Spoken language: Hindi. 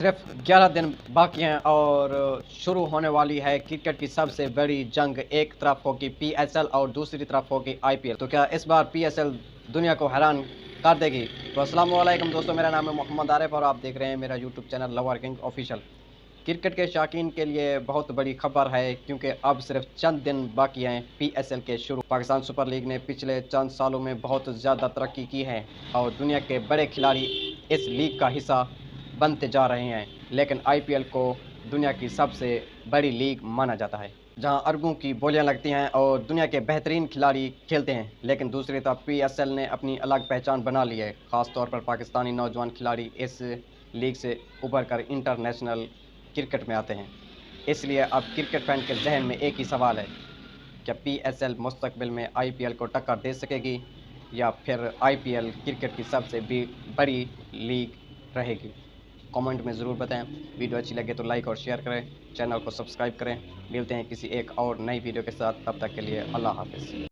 सिर्फ 11 दिन बाकी हैं और शुरू होने वाली है क्रिकेट की सबसे बड़ी जंग। एक तरफ होगी पीएसएल और दूसरी तरफ होगी आईपीएल। तो क्या इस बार पीएसएल दुनिया को हैरान कर देगी? तो अस्सलाम वालेकुम दोस्तों, मेरा नाम है मोहम्मद आरिफ और आप देख रहे हैं मेरा YouTube channel lover king official. Cricket के शौकीन के लिए बहुत बड़ी खबर है क्योंकि अब सिर्फ चंद दिन बाकी हैं पीएसएल के शुरू। पाकिस्तान सुपर लीग ने पिछले चंद सालों में बहुत ज़्यादा तरक्की की है और दुनिया के बड़े खिलाड़ी इस लीग का हिस्सा बनते जा रहे हैं। लेकिन आईपीएल को दुनिया की सबसे बड़ी लीग माना जाता है, जहां अरबों की बोलियां लगती हैं और दुनिया के बेहतरीन खिलाड़ी खेलते हैं। लेकिन दूसरी तरफ पीएसएल ने अपनी अलग पहचान बना ली है। ख़ास तौर पर पाकिस्तानी नौजवान खिलाड़ी इस लीग से उभर कर इंटरनेशनल क्रिकेट में आते हैं। इसलिए अब क्रिकेट फैन के जहन में एक ही सवाल है, क्या पीएसएल मुस्तकबिल में आईपीएल को टक्कर दे सकेगी या फिर आईपीएल क्रिकेट की सबसे बड़ी लीग रहेगी? कमेंट में ज़रूर बताएं। वीडियो अच्छी लगे तो लाइक और शेयर करें, चैनल को सब्सक्राइब करें। मिलते हैं किसी एक और नई वीडियो के साथ, तब तक के लिए अल्लाह हाफ़िज़।